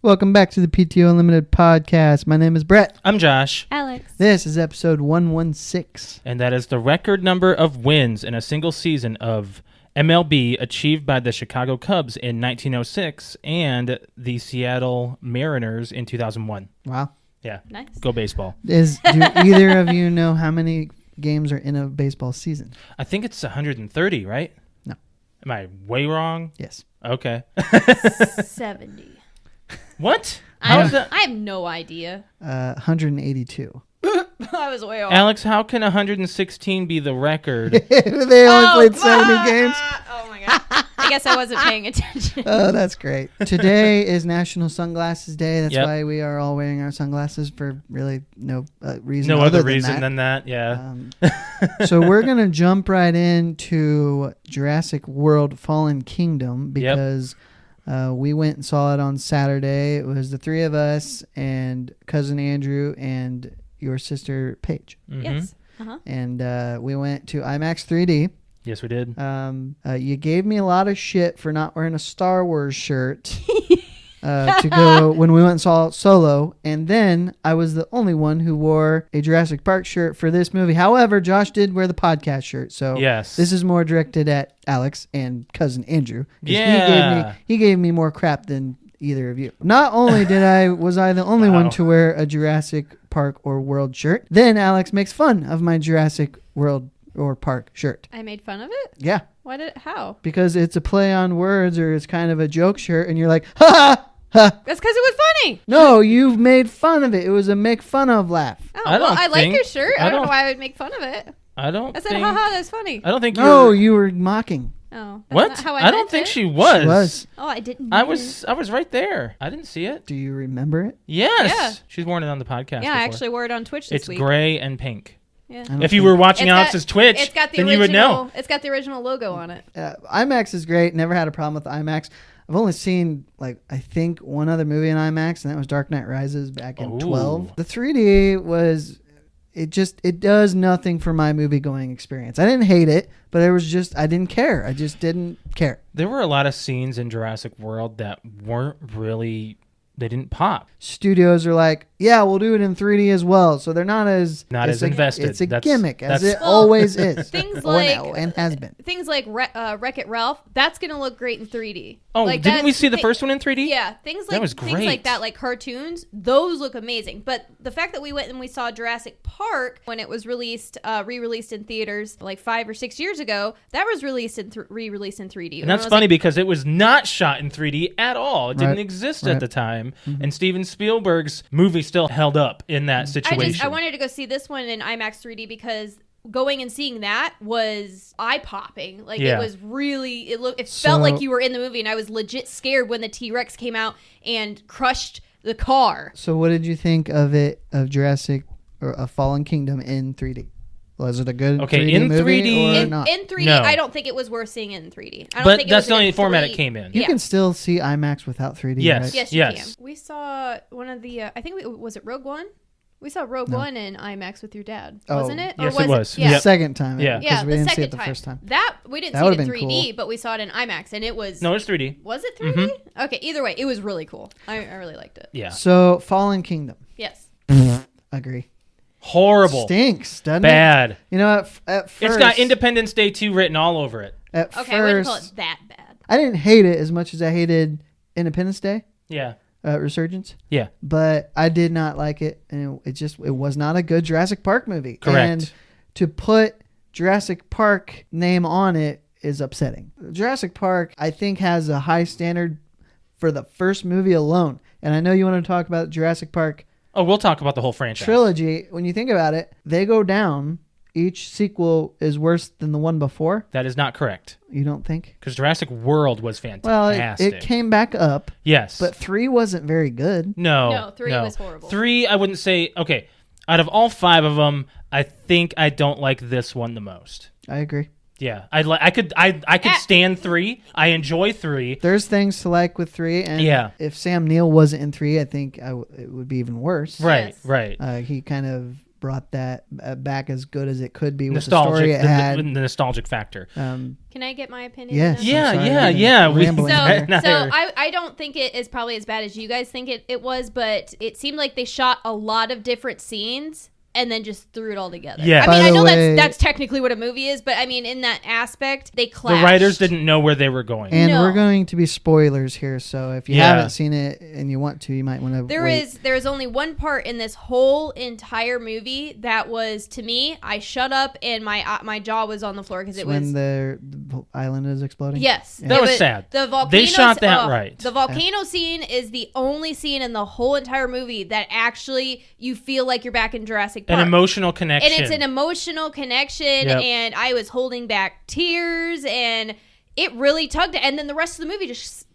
Welcome back to the PTOUnlimited podcast. My name is Brett. I'm Josh. Alex. This is episode 116. And that is the record number of wins in a single season of MLB achieved by the Chicago Cubs in 1906 and the Seattle Mariners in 2001. Wow. Yeah. Nice. Go baseball. Do either of you know how many games are in a baseball season? I think it's 130, right? No. Am I way wrong? Yes. Okay. 70. What? I How's that? have no idea. 182. I was way off. Alex, how can 116 be the record? They only played 70 games? Oh my god. I guess I wasn't paying attention. Oh, that's great. Today is National Sunglasses Day. That's Yep. why we are all wearing our sunglasses for really no reason No other other reason than that. yeah. So we're going to jump right into Jurassic World Fallen Kingdom because we went and saw it on Saturday. It was the three of us and cousin Andrew and your sister Paige. Mhm. Yes. Uh-huh. And we went to IMAX 3D. Yes, we did. You gave me a lot of shit for not wearing a Star Wars shirt to go when we went and saw Solo. And then I was the only one who wore a Jurassic Park shirt for this movie. However, Josh did wear the podcast shirt. So Yes. this is more directed at Alex and cousin Andrew. 'Cause Yeah. He gave me more crap than either of you. Not only was I the only Wow. one to wear a Jurassic Park or World shirt, then Alex makes fun of my Jurassic World or Park shirt. I made fun of it? Yeah. How? Because it's a play on words or it's kind of a joke shirt and you're like, ha ha ha. That's because it was funny. No, you've made fun of it. It was a make fun of laugh. Oh, I don't I like think- your shirt. I I don't don't- know why I would make fun of it. I don't I said, think... haha, that's funny. I don't think No, you're... you were mocking. Oh. That's What? not how I meant don't think it. she was. She was. Oh, I didn't. I mean it. was right there. I didn't see it. Do you remember it? Yes. Yeah. She's worn it on the podcast Yeah, I before. actually wore it on Twitch this It's week. gray and pink. Yeah. I don't If you think- were watching It's got- Alex's Twitch, It's got the then original. you would know. It's got the original logo on it. IMAX is great. Never had a problem with IMAX. I've only seen, I think one other movie in IMAX, and that was Dark Knight Rises back in Ooh. 12. The 3D was... It does nothing for my movie going experience. I didn't hate it, but I didn't care. I just didn't care. There were a lot of scenes in Jurassic World that weren't really... They didn't pop. Studios are like, yeah, we'll do it in 3D as well. So they're not as... Not it's as a- invested. It's a That's- gimmick, as that's- it always is. Things Or like now, and has been. Things like Wreck-It Ralph. That's gonna look great in 3D. Oh, Like, didn't we that's see the thi- first one in 3D? Yeah, things like That was things great. like that, like cartoons. Those look amazing. But the fact that we went and we saw Jurassic Park when it was released, re-released in theaters like 5 or 6 years ago, that was released in re-released in 3D. And that's funny because it was not shot in 3D at all. It didn't Right. exist Right. at the time. And Steven Spielberg's movie still held up in that situation. I wanted to go see this one in IMAX 3D because going and seeing that was eye-popping. Like Yeah. it was really it felt So- like you were in the movie, and I was legit scared when the T-Rex came out and crushed the car. So what did you think of Jurassic or A Fallen Kingdom in 3D? Was it a good 3D in movie 3D or In, not? in 3D, No. I don't think it was worth seeing in 3D. I don't But think it that's was the in only format 3D. it came in. You Yeah. can still see IMAX without 3D, Yes. right? Yes, you Yes. can. We saw one of the. I think was it Rogue One? We saw Rogue One in IMAX with your dad, Oh. wasn't it? Yes, or it was. The Yeah. Yep. second time. Yeah. Because Yeah, we the didn't second see it the time. first time. That we didn't That see it would've in been 3D, cool. but we saw it in IMAX, and it was. No, it's 3D. Was it 3D? Okay, either way, it was really cool. I really liked it. Yeah. So Fallen Kingdom. Yes. Agree. Horrible. Stinks, doesn't it? Bad. You know, at first... It's got Independence Day 2 written all over it. At Okay, I wouldn't call first, it that bad. I didn't hate it as much as I hated Independence Day, Yeah. Resurgence. Yeah. But I did not like it, and it was not a good Jurassic Park movie. Correct. And to put Jurassic Park name on it is upsetting. Jurassic Park, I think, has a high standard for the first movie alone. And I know you want to talk about Jurassic Park Oh, we'll talk about the whole franchise. trilogy. When you think about it, they go down. Each sequel is worse than the one before. That is not correct. You don't think? Because Jurassic World was fantastic. Well, it came back up, Yes. but 3 wasn't very good. No, 3 was horrible. 3, I wouldn't say... Okay, out of all 5 of them, I think I don't like this one the most. I agree. Yeah, I could stand 3. I enjoy 3. There's things to like with 3, and Yeah. if Sam Neill wasn't in 3, I think it would be even worse. Right, Yes. right. He kind of brought that back as good as it could be with the story it had. The nostalgic factor. Can I get my opinion? Yes. on I'm Yeah. sorry, So, rambling. I don't think it is probably as bad as you guys think it was, but it seemed like they shot a lot of different scenes and then just threw it all together. Yeah. I By mean, I the know way- that's technically what a movie is, but I mean, in that aspect, they The clashed. writers didn't know where they were going. And No. we're going to be spoilers here, so if you Yeah. haven't seen it and you want to, you might want to There is only one part in this whole entire movie that was, to me, I shut up and my jaw was on the floor because it was when the island is exploding. Yes. Yeah. That was It sad. The volcano. They shot that right. The volcano scene is the only scene in the whole entire movie that actually you feel like you're back in Jurassic Park. An emotional connection. And it's an emotional connection, Yep. and I was holding back tears, and it really tugged it. And then the rest of the movie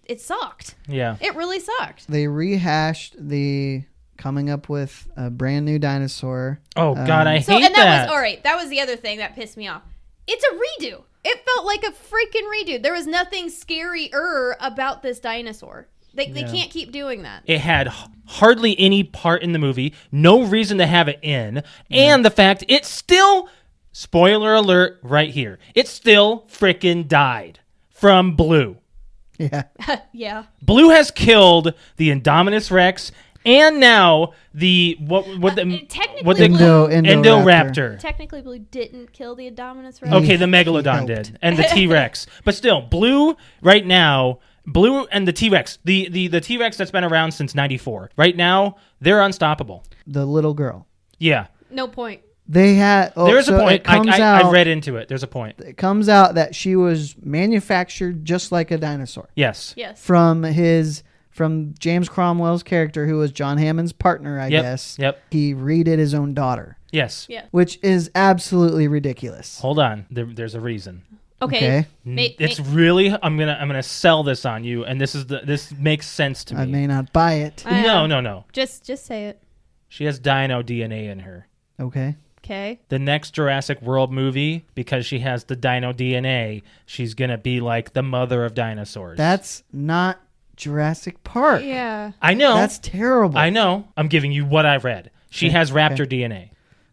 it sucked. Yeah. It really sucked. They rehashed the coming up with a brand new dinosaur. Oh, God, I hate So, and that that. was, all right, that was the other thing that pissed me off. It's a redo. It felt like a freaking redo. There was nothing scarier about this dinosaur. They can't keep doing that. It had hardly any part in the movie, no reason to have it in, and the fact it still, spoiler alert right here, it still frickin' died from Blue. Yeah. Yeah. Blue has killed the Indominus Rex and now the Technically, Endoraptor. Technically, Blue didn't kill the Indominus Rex. Okay, the Megalodon helped. did, and the T-Rex. But still, Blue right now, Blue and the T-Rex, the T-Rex that's been around since '94. Right now, they're unstoppable. The little girl. Yeah, No point. They had. Oh, there's so a point. It comes I out, read into it. There's a point. It comes out that she was manufactured just like a dinosaur Yes. Yes. from James Cromwell's character, who was John Hammond's partner, I Yep. guess. Yep. He redid his own daughter, Yes. Yeah. which is absolutely ridiculous. Hold on. There's a reason. Okay. It's really. I'm gonna sell this on you, and this makes sense to me. I may not buy it. No. Just say it. She has dino DNA in her. Okay. Okay. The next Jurassic World movie, because she has the dino DNA, she's gonna be like the mother of dinosaurs. That's not Jurassic Park. Yeah. I know. That's terrible. I know. I'm giving you what I read. She has raptor DNA.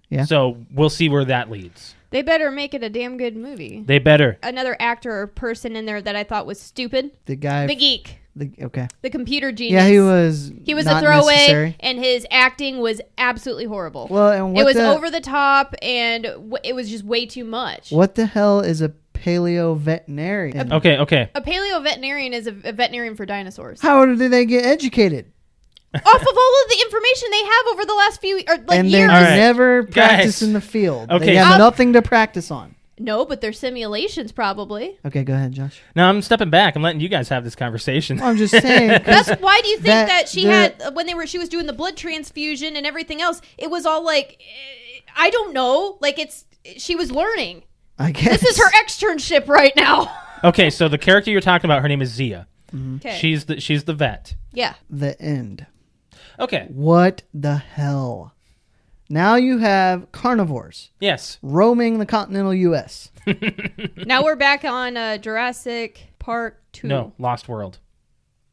Yeah. So we'll see where that leads. They better make it a damn good movie. They better. Another actor or person in there that I thought was stupid. The guy. The geek. Okay. The computer genius. Yeah, he was. He was not a throwaway, necessary. and his acting was absolutely horrible. Well, and what it was the, over the top, and it was just way too much. What the hell is a paleo veterinarian? Okay. A paleo veterinarian is a veterinarian for dinosaurs. How did they get educated? Off of all of the information they have over the last few And years. they All right. never practice Guys. in the field. Okay. They have nothing to practice on. No, but they're simulations probably. Okay, go ahead, Josh. Now I'm stepping back. I'm letting you guys have this conversation. Well, I'm just saying. 'cause That's why do you think that she the- had when she was doing the blood transfusion and everything else? It was all like, I don't know, like she was learning. I guess This is her externship right now. Okay, so the character you're talking about, her name is Zia. Okay. She's the vet. Yeah. the end. Okay. What the hell? Now you have carnivores Yes. roaming the continental U.S. Now we're back on Jurassic Park 2. No, Lost World.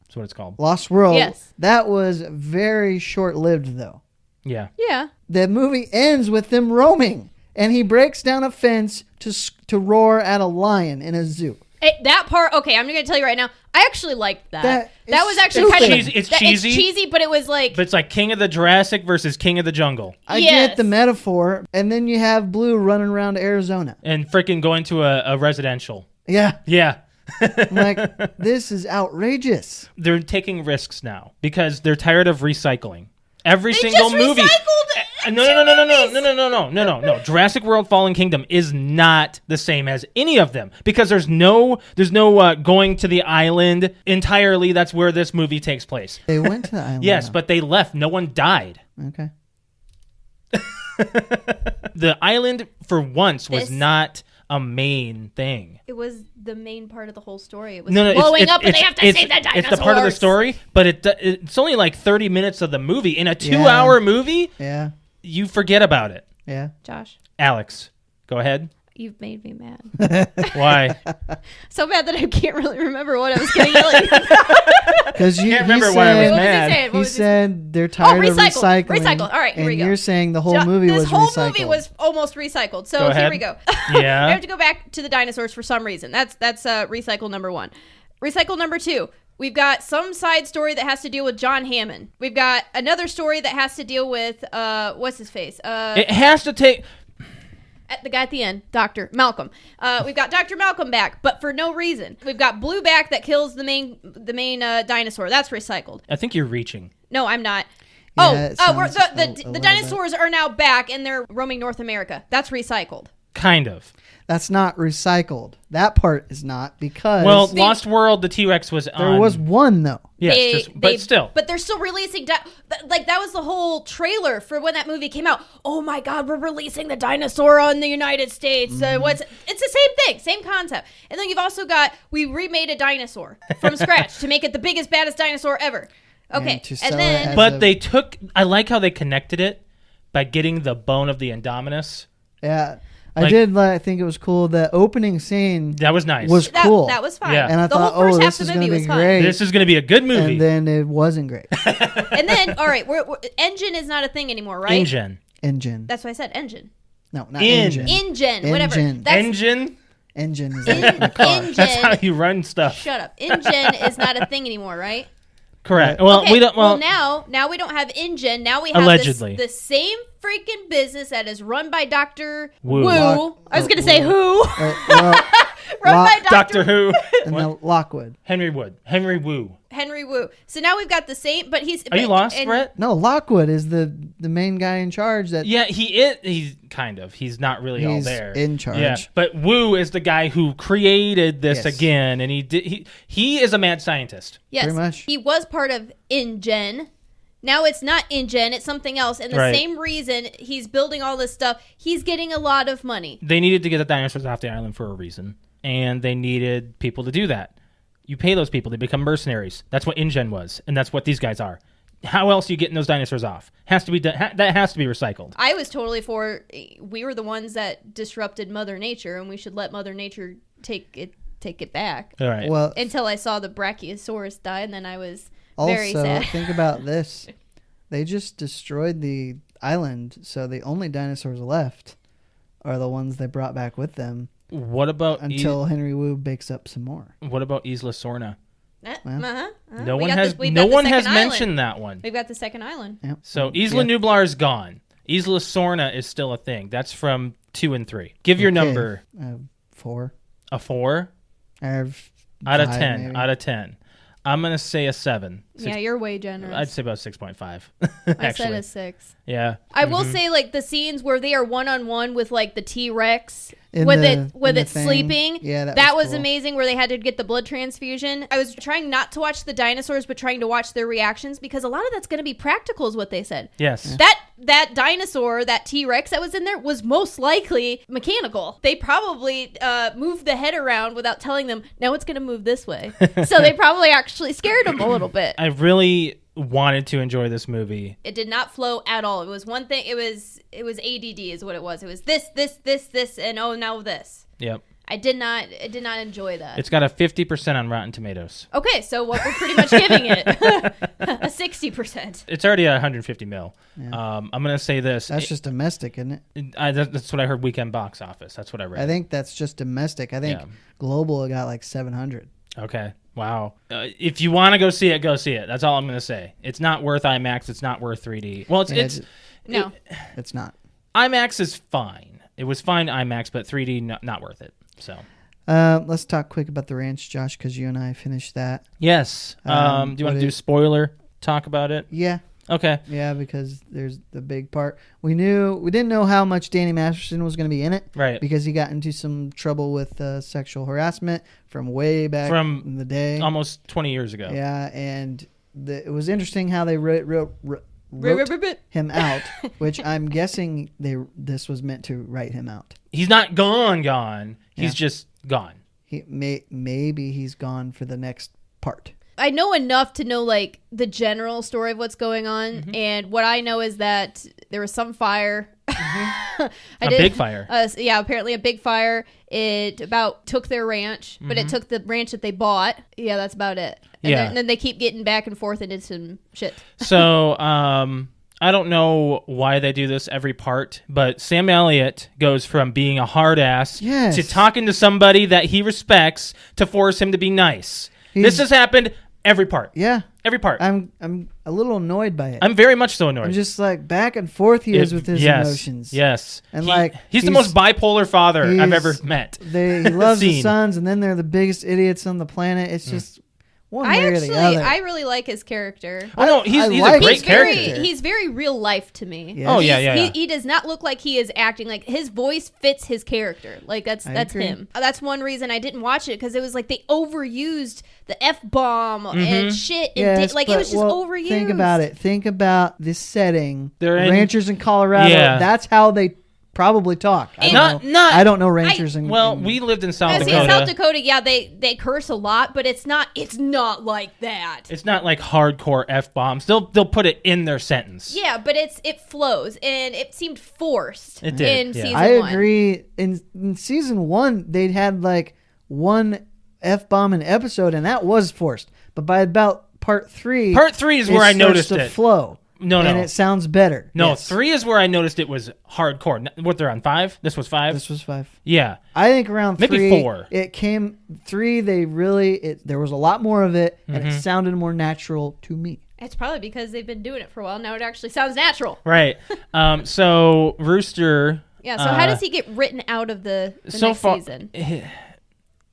That's what it's called. Lost World. Yes. That was very short-lived, though. Yeah. Yeah. The movie ends with them roaming, and he breaks down a fence to roar at a lion in a zoo. That part, okay, I'm going to tell you right now, I actually liked that. That was is actually kind of... stupid. It's cheesy. It's cheesy, but it was like... But it's like King of the Jurassic versus King of the Jungle. I Yes. get the metaphor, and then you have Blue running around Arizona. And freaking going to a residential. Yeah, Yeah. I'm like, this is outrageous. They're taking risks now because they're tired of recycling. Every They single just movie. recycled No. Jurassic World Fallen Kingdom is not the same as any of them because there's no going to the island entirely. That's where this movie takes place. They went to the island. Yes, though. but they left. No one died. Okay. The island for once was This- not a main thing. It was the main part of the whole story. It was No, blowing it's, up, and they have to save the dinosaurs. It's the part of the story, but it's only like 30 minutes of the movie. In a 2-hour movie, Yeah. you forget about it. Yeah. Josh, Alex, go ahead. You've made me mad. Why? So bad that I can't really remember what I was going to yell at you. Because you Can't remember said, why I was What was he mad. saying? What He was he said they're tired of recycling. Recycle. All right, here we and go. you're saying the whole movie was This whole recycled. movie was almost recycled. So Go here ahead. we go. Yeah. I have to go back to the dinosaurs for some reason. That's recycle number 1. Recycle number 2. We've got some side story that has to deal with John Hammond. We've got another story that has to deal with what's his face? It has to take. The guy at the end, Dr. Malcolm. We've got Dr. Malcolm back, but for no reason. We've got Blue back that kills the main dinosaur. That's recycled. I think you're reaching. No, I'm not. Yeah, it sounds a The little dinosaurs are now back and they're roaming North America. That's recycled. Kind of. That's not recycled. That part is not because Well, Lost World, the T-Rex was on. there was one though. Yes, but still. But they're still releasing. Like, that was the whole trailer for when that movie came out. Oh my God, we're releasing the dinosaur on the United States. It's the same thing, same concept. And then you've also got, we remade a dinosaur from scratch to make it the biggest, baddest dinosaur ever. Okay, And to sell and it then as But a- they took. I like how they connected it by getting the bone of the Indominus. Yeah. Like- I think it was cool. The opening scene That was nice. was cool. that was fine. Yeah. And I the thought, whole first oh, half this of is the going to movie be was fine. great. This is going to be a good movie. And then it wasn't great. And then, all right, we're engine is not a thing anymore, right? Engine. Engine. That's what I said. Engine. No, not In. engine. Engine. Whatever. Engine. That's, Engine. Engine is in, the car. engine. That's how you run stuff. Shut up. Engine is not a thing anymore, right? Correct. Well, Okay, we don't. Well, now we don't have engine. Now we have Allegedly. the same freaking business that is run by Dr. Woo. Woo. I was going to say Woo. who. Well, Run by Doctor Who. and the Lockwood. Henry Wood. Henry Woo. Henry Woo. So now we've got the same, but he's. Are you lost, and- Brett? No, Lockwood is the main guy in charge. That Yeah, he is. He's kind of. He's not really all He's there. in charge. Yeah, but Woo is the guy who created this Yes. again, and he is a mad scientist. Yes, Pretty much. he was part of InGen. Now it's not InGen, it's something else. And the Right. same reason he's building all this stuff, he's getting a lot of money. They needed to get the dinosaurs off the island for a reason, and they needed people to do that. You pay those people; they become mercenaries. That's what InGen was, and that's what these guys are. How else are you getting those dinosaurs off? Has to be that has to be recycled. I was totally for, we were the ones that disrupted Mother Nature, and we should let Mother Nature take it back. All right. well, Until I saw the Brachiosaurus die, and then I was very also sad. think about this. They just destroyed the island, so the only dinosaurs left are the ones they brought back with them what about until Henry Wu bakes up some more. what about Isla Sorna? No We one got has the mentioned second island. that one. We've got the second island. Yep. So Isla Yeah. Nublar is gone. Isla Sorna is still a thing. That's from 2 and 3. Give your Okay. number 4. a 4 I have out of 5, 10. maybe. Out of 10. I'm gonna say a 7. Yeah, you're way generous. I'd say about 6.5. I said Actually, a 6. yeah. I will say, like, the scenes where they are one-on-one with, like, the T-Rex In with the- it in with the it thing. sleeping. Yeah, that that was was cool. amazing, where they had to get the blood transfusion. I was trying not to watch the dinosaurs, but trying to watch their reactions, because a lot of that's going to be practical, is what they said. Yes. That dinosaur, that T-Rex that was in there, was most likely mechanical. They probably moved the head around without telling them, now it's going to move this way. So they probably actually scared them a little bit. I really wanted to enjoy this movie. It did not flow at all. It was one thing. It was ADD is what it was. It was this, and oh, now this. Yep. I did not enjoy that. It's got a 50% on Rotten Tomatoes. Okay, so what we're pretty much giving it a 60%. It's already at 150 mil. Yeah. I'm gonna say this. That's just domestic, isn't it? That's what I heard. Weekend box office. That's what I read. I think that's just domestic. I think Yeah. global got like 700. Okay. Wow. If you want to go see it, go see it. That's all I'm gonna say. It's not worth IMAX. It's not worth 3D. Well, Yeah, it's No. It's not. IMAX is fine. It was fine IMAX, but 3D not worth it. So Let's talk quick about the ranch, Josh, because you and I finished that. yes. Do you want what to do is- spoiler talk about it? Yeah, Okay. yeah, because there's the big part. We didn't know how much Danny Masterson was going to be in it, Right. because he got into some trouble with sexual harassment from way back From in the day. Almost 20 years ago. Yeah, and it was interesting how they wrote him out, which I'm guessing this was meant to write him out. He's not gone. He's Yeah. just gone. Maybe he's gone for the next part. I know enough to know, like, the general story of what's going on, and what I know is that there was some fire Big fire. Yeah, apparently a big fire. It about took their ranch, but it took the ranch that they bought. Yeah, that's about it. And then they keep getting back and forth into some shit. So, I don't know why they do this every part, but Sam Elliott goes from being a hard ass to talking to somebody that he respects to force him to be nice. This has happened every part. Yeah. Every part. I'm a little annoyed by it. I'm very much so annoyed. I'm just like back and forth he is with his emotions. Yes. And he's the most bipolar father I've ever met. He loves his sons, and then they're the biggest idiots on the planet. It's just one way or the other. I really like his character. Oh no, he's a great character. He's very real life to me. Yes. Oh yeah. He does not look like he is acting. Like his voice fits his character. Like that's him. That's one reason I didn't watch it, because it was like they overused the F-bomb and shit. And it was just overused. Think about it. Think about this setting. They're ranchers in Colorado. Yeah. That's how they probably talk. I don't know ranchers in. Well, we lived in South Dakota. In South Dakota, yeah, they curse a lot, but it's not like that. It's not like hardcore F-bombs. They'll put it in their sentence. Yeah, but it flows, and it seemed forced. It did. In season I 1. agree. In season 1, they'd had like one F-bomb an episode, and that was forced. But by about part 3, is where I noticed it. Flow. No. And it sounds better. No, yes. 3 is where I noticed it was hardcore. What, they're on 5? This was 5? This was 5. Yeah. I think around 3. Maybe 4. It came 3. There was a lot more of it, and it sounded more natural to me. It's probably because they've been doing it for a while. Now it actually sounds natural. Right. So Rooster. Yeah. So how does he get written out of the next season?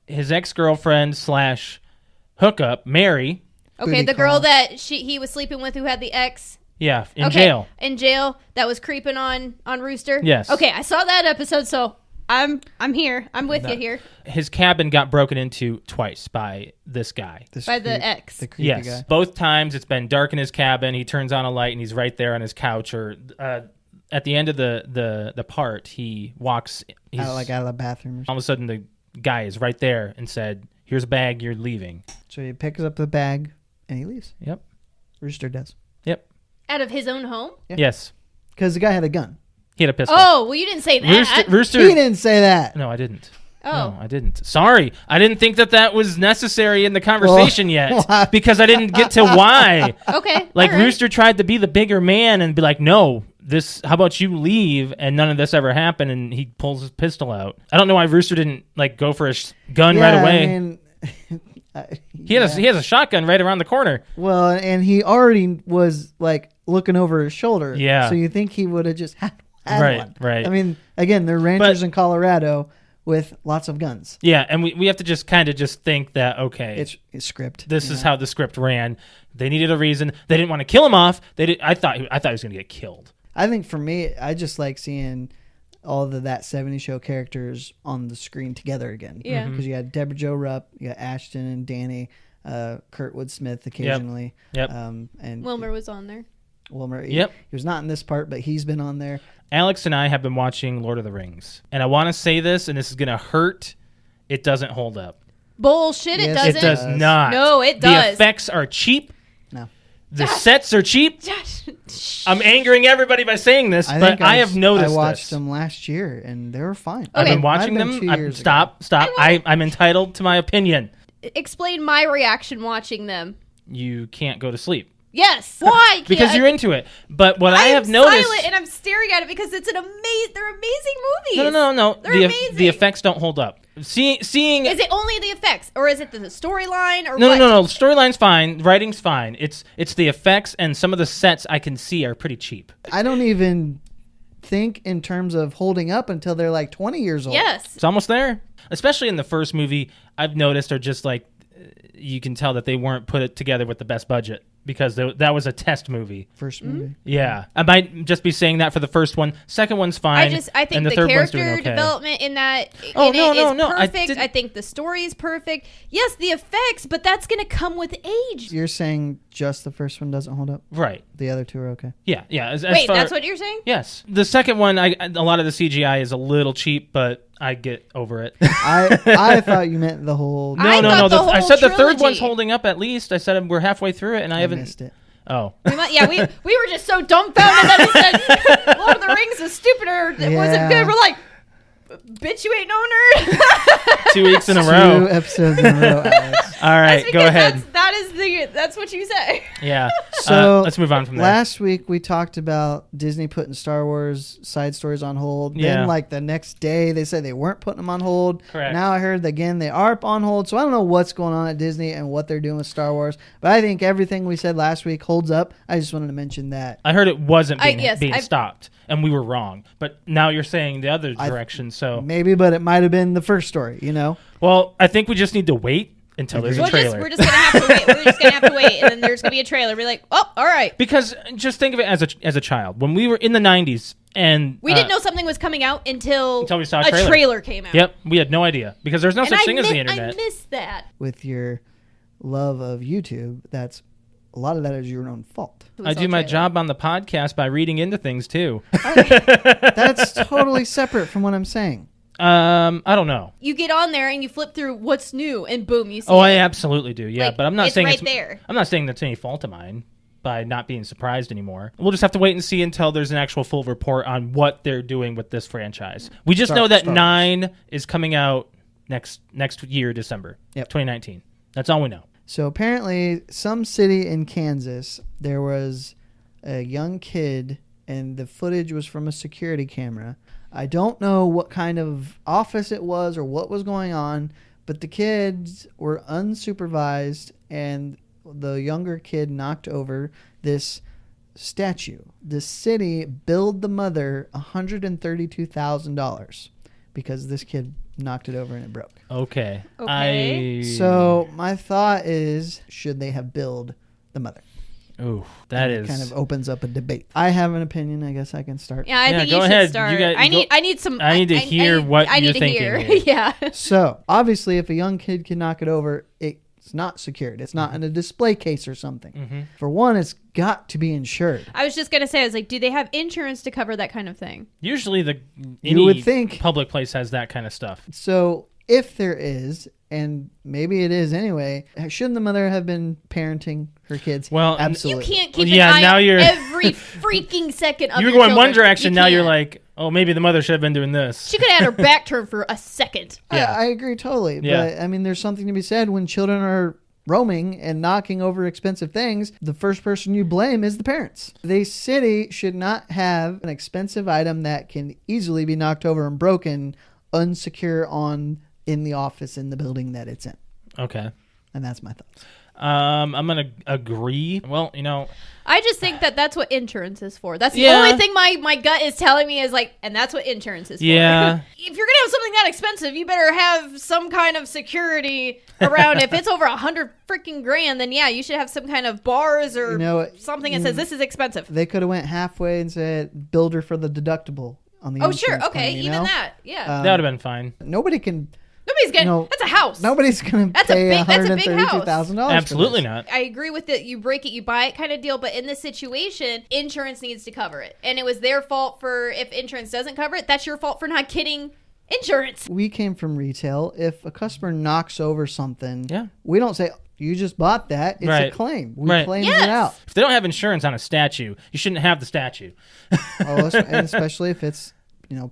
His ex-girlfriend / hookup, Mary. Okay, the girl that he was sleeping with, who had the ex. Yeah, in jail. In jail, that was creeping on Rooster. Yes. Okay, I saw that episode, so I'm here. I'm with you here. His cabin got broken into twice by this guy. The ex. The creepy guy. Both times it's been dark in his cabin. He turns on a light and he's right there on his couch. Or at the end of the part, he walks. He's out of the bathroom. All of a sudden, the guy is right there and said, "Here's a bag. You're leaving." So he picks up the bag and he leaves. Yep. Rooster does. Yep. Out of his own home? Yeah. Yes. Because the guy had a gun. He had a pistol. Oh, well, you didn't say that. Rooster. He didn't say that. No, I didn't. Oh. No, I didn't. Sorry. I didn't think that was necessary in the conversation yet because I didn't get to why. Okay. Like, right. Rooster tried to be the bigger man and be like, no, how about you leave, and none of this ever happened, and he pulls his pistol out. I don't know why Rooster didn't, go for a gun right away. I mean, he has a shotgun right around the corner. Well, and he already was, looking over his shoulder. Yeah. So you think he would have just had one. Right. I mean, again, they're ranchers in Colorado with lots of guns. Yeah, and we have to just kind of just think that, okay. It's script. This is how the script ran. They needed a reason. They didn't want to kill him off. I thought he was going to get killed. I think for me, I just like seeing all of that 70s show characters on the screen together again. Yeah. Because you had Deborah Jo Rupp, you got Ashton and Danny, Kurtwood Smith occasionally. Yep. And Wilmer was on there. Wilmer. Yep. He was not in this part, but he's been on there. Alex and I have been watching Lord of the Rings. And I want to say this, and this is going to hurt. It doesn't hold up. Bullshit, it Yes, doesn't. It does not. No, it The does. effects are cheap. No. The sets are cheap. Josh. I'm angering everybody by saying this, but I have noticed I watched this. them last year, and they were fine. Okay. I've been watching Might have been them. 2 years Stop. I'm entitled to my opinion. Explain my reaction watching them. You can't go to sleep. Yes. Why? Because you're into it. But what I have noticed... silent and I'm staring at it because it's they're amazing movies. No. They're amazing. The effects don't hold up. Seeing Is it only the effects, or is it the storyline, or No. what? No. Storyline's fine. Writing's fine. It's the effects, and some of the sets I can see are pretty cheap. I don't even think in terms of holding up until they're 20 years old. Yes. It's almost there. Especially in the first movie, I've noticed are just you can tell that they weren't put it together with the best budget because that was a test movie. First movie. Yeah. I might just be saying that for the first one. Second one's fine. I think and the third one's doing character okay. development in that is perfect. I think the story is perfect. Yes, the effects, but that's going to come with age. You're saying just the first one doesn't hold up? Right. The other two are okay? Yeah. As Wait, far, that's what you're saying? Yes. The second one, a lot of the CGI is a little cheap, but I get over it. I thought you meant the whole... No. I I said the third trilogy. one's holding up at least. I said we're halfway through it, and I haven't missed it. Oh. We were just so dumbfounded that it said Lord of the Rings was stupid or it wasn't good. We're like, bitch, you ain't no nerd. 2 weeks in a row. 2 episodes in a row, Alex. All right, go ahead. That's what you say. Yeah. So let's move on from there. Last week we talked about Disney putting Star Wars side stories on hold. Yeah. Then like the next day they said they weren't putting them on hold. Correct. Now I heard again they are on hold. So I don't know what's going on at Disney and what they're doing with Star Wars. But I think everything we said last week holds up. I just wanted to mention that. I heard it wasn't being I've stopped, and we were wrong. But now you're saying the other direction. So maybe, but it might have been the first story. You know. Well, I think we just need to wait until there's a trailer. We're just gonna have to wait. We're just gonna have to wait, and then there's gonna be a trailer. We're like, oh, all right. Because just think of it as a child. When we were in the 90s, and we didn't know something was coming out until we saw a trailer came out. Yep, we had no idea because there's no such thing as the internet. I missed that. With your love of YouTube, that's a lot of that is your own fault. I do my job on the podcast by reading into things too. That's totally separate from what I'm saying. I don't know. You get on there and you flip through what's new, and boom, you see. Oh, I absolutely do. Yeah, Like, but I'm not it's saying right there. I'm not saying that's any fault of mine by not being surprised anymore. We'll just have to wait and see until there's an actual full report on what they're doing with this franchise. We just know that 9 is coming out next year, December. Yep. 2019. That's all we know. So apparently, some city in Kansas, there was a young kid, and the footage was from a security camera. I don't know what kind of office it was or what was going on, but the kids were unsupervised, and the younger kid knocked over this statue. The city billed the mother $132,000 because this kid knocked it over and it broke. Okay. So my thought is, should they have billed the mother? Ooh, that is kind of opens up a debate. I have an opinion. I guess I can start. Yeah, I think go you ahead. should start. You got- I go- need some. I need to hear what you're thinking here. Yeah. So obviously, if a young kid can knock it over, it's not secured. It's not in a display case or something. Mm-hmm. For one, it's got to be insured. I was just gonna say, I was like, do they have insurance to cover that kind of thing? Usually You would think. public place has that kind of stuff. So if there is, and maybe it is anyway, shouldn't the mother have been parenting her kids? Well, absolutely. You can't keep Well, yeah, an eye now on you're- every freaking second of You were your going one children. direction, You now you're can't. like, oh, maybe the mother should have been doing this. She could have had her back turned for a second. Yeah. I agree totally. Yeah. But I mean, there's something to be said when children are roaming and knocking over expensive things. The first person you blame is the parents. The city should not have an expensive item that can easily be knocked over and broken unsecure in the office in the building that it's in. Okay. And that's my thoughts. I'm going to agree. Well, I just think that's what insurance is for. That's the Yeah. only thing my gut is telling me is like, and that's what insurance is Yeah. for. If you're gonna have something that expensive, you better have some kind of security around. If it's over $100 freaking grand, then yeah, you should have some kind of bars or something that says this is expensive. They could have went halfway and said, build her for the deductible on the Oh insurance sure, okay, claim, even that, yeah. that would have been fine. Nobody can. Nobody's gonna. That's a house. Nobody's going to That's a pay big- that's a big house. $132,000. Absolutely not. I agree with it. You break it, you buy it kind of deal. But in this situation, insurance needs to cover it. And it was their fault for if insurance doesn't cover it. That's your fault for not getting insurance. We came from retail. If a customer knocks over something, Yeah. we don't say, you just bought that. It's Right. a claim. We Right. claim Yes. it out. If they don't have insurance on a statue, you shouldn't have the statue. And especially if it's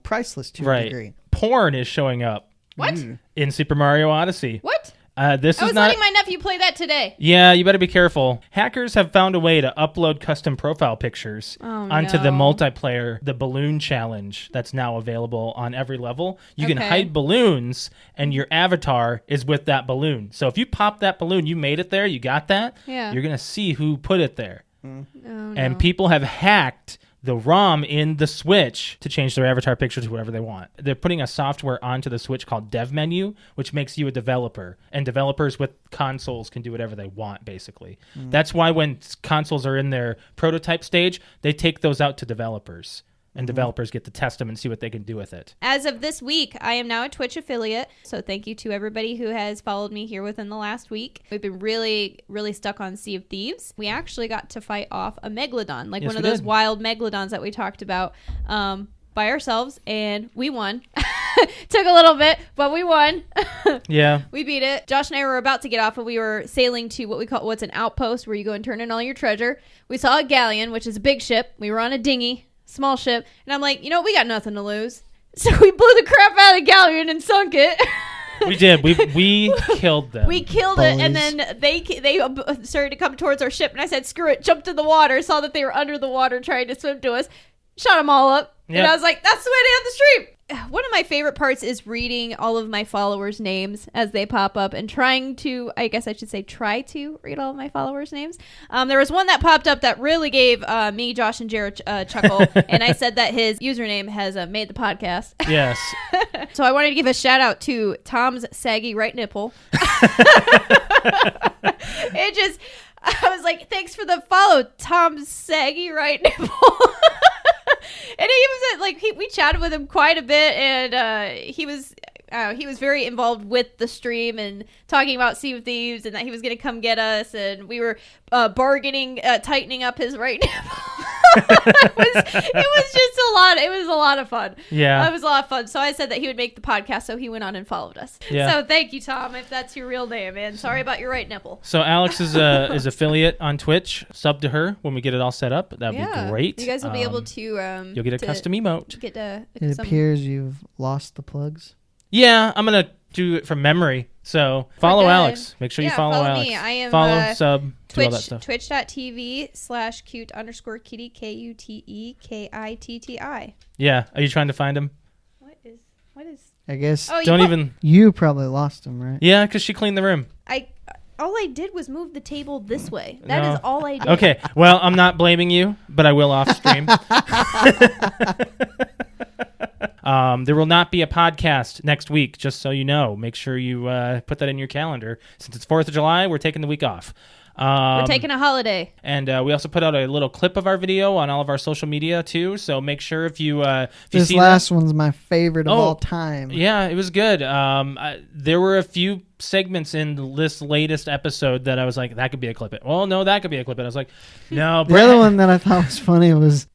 priceless to a degree. Porn is showing up What? in Super Mario Odyssey. What? This I is was not. letting my nephew play that today. Yeah, you better be careful. Hackers have found a way to upload custom profile pictures onto the no. multiplayer, the balloon challenge that's now available on every level. You can Okay. hide balloons, and your avatar is with that balloon. So if you pop that balloon, you made it there, you got that, Yeah. you're going to see who put it there. Oh, no. And people have hacked the ROM in the Switch to change their avatar picture to whatever they want. They're putting a software onto the Switch called Dev Menu, which makes you a developer. And developers with consoles can do whatever they want, basically. That's why when consoles are in their prototype stage, they take those out to developers. And developers get to test them and see what they can do with it. As of this week, I am now a Twitch affiliate. So thank you to everybody who has followed me here within the last week. We've been really, really stuck on Sea of Thieves. We actually got to fight off a megalodon, like Yes, one of we those did. wild megalodons that we talked about by ourselves, and we won. Took a little bit, but we won. Yeah. We beat it. Josh and I were about to get off, and we were sailing to what's an outpost where you go and turn in all your treasure. We saw a galleon, which is a big ship. We were on a dinghy, small ship, and I'm like, we got nothing to lose. So we blew the crap out of the galleon and sunk it. We did. We killed them. We killed it, and then they started to come towards our ship, and I said, screw it, jumped in the water, saw that they were under the water trying to swim to us, shot them all up, and I was like, that's the way to end the stream. One of my favorite parts is reading all of my followers' names as they pop up and trying to, I guess I should say, try to read all of my followers' names. There was one that popped up that really gave me, Josh, and Jared a chuckle, and I said that his username has made the podcast. Yes. So I wanted to give a shout out to Tom's saggy right nipple. I was like, thanks for the follow, Tom's saggy right nipple. And he was like, we chatted with him quite a bit, and he was very involved with the stream and talking about Sea of Thieves and that he was going to come get us, and we were bargaining, tightening up his right nipple. It was just a lot. It was a lot of fun. Yeah. It was a lot of fun. So I said that he would make the podcast, so he went on and followed us. Yeah. So thank you, Tom, if that's your real name, and sorry about your right nipple. So Alex is affiliate on Twitch. Sub to her when we get it all set up. That'd be great. You guys will be able to. You'll get a custom emote. It appears you've lost the plugs. Yeah, I'm gonna do it from memory. So follow Alex. Make sure you follow Alex. Me. I am follow, sub, do all that stuff. Twitch.tv/cute_kitty KUTEKITTI. Yeah. Are you trying to find him? What is? I guess. Oh, You probably lost him, right? Yeah, because she cleaned the room. All I did was move the table this way. That is all I did. Okay. Well, I'm not blaming you, but I will off stream. There will not be a podcast next week, just so you know. Make sure you put that in your calendar. Since it's 4th of July, we're taking the week off. We're taking a holiday. And we also put out a little clip of our video on all of our social media, too. So make sure if you this see last one's my favorite of all time. Yeah, it was good. There were a few segments in this latest episode that I was like, that could be a clip. Well, no, that could be a clip. I was like, no. The other one that I thought was funny was...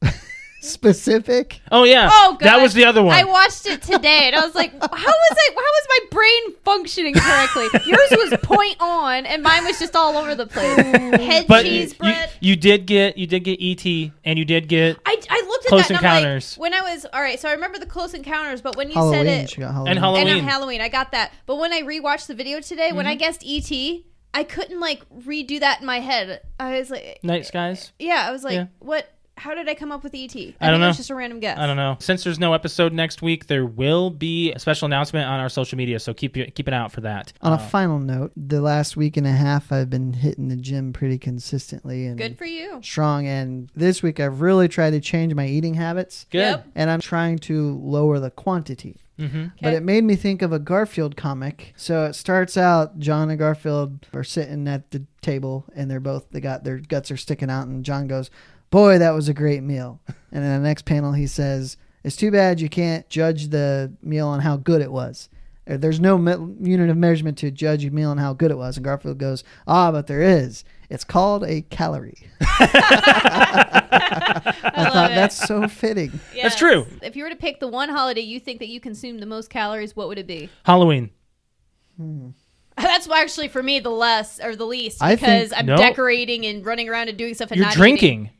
specific. Oh yeah. Oh god. That was the other one. I watched it today and I was like, how was my brain functioning correctly? Yours was point on and mine was just all over the place. Head cheese bread. You did get E.T. and you did get I looked at Close that Encounters. And I'm like, when I was all right, so I remember the Close Encounters, but when you Halloween, said it she got Halloween. And Halloween. and Halloween, I got that. But when I rewatched the video today, when I guessed E.T., I couldn't like redo that in my head. I was like Night Skies. Yeah, I was like, Yeah. what? How did I come up with E.T.? I don't know. It was just a random guess. I don't know. Since there's no episode next week, there will be a special announcement on our social media, so keep an eye out for that. On a final note, the last week and a half I've been hitting the gym pretty consistently and good for you. Strong, and this week I've really tried to change my eating habits. Good. Yep. And I'm trying to lower the quantity. Mm-hmm. But it made me think of a Garfield comic. So it starts out, John and Garfield are sitting at the table and they got their guts are sticking out, and John goes, "Boy, that was a great meal." And in the next panel, he says, "It's too bad you can't judge the meal on how good it was. There's no unit of measurement to judge a meal on how good it was." And Garfield goes, "But there is. It's called a calorie." I thought that's so fitting. Yes. That's true. If you were to pick the one holiday you think that you consume the most calories, what would it be? Halloween. That's actually for me the least I because think- I'm No. decorating and running around and doing stuff and You're not drinking.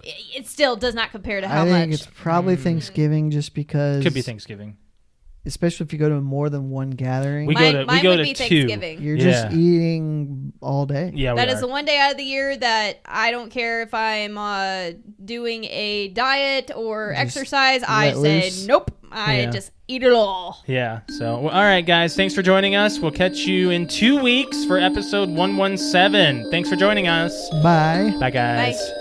eating. It still does not compare to how I think much. it's probably Thanksgiving, just because. Could be Thanksgiving. Especially if you go to more than one gathering. Mine we go would to be 2. Thanksgiving. You're just eating all day. Yeah, That we is are. the one day out of the year that I don't care if I'm doing a diet or Just exercise. I let say loose. nope. I just eat it all. Yeah. So, well, all right, guys. Thanks for joining us. We'll catch you in 2 weeks for episode 117. Thanks for joining us. Bye. Bye, guys. Bye.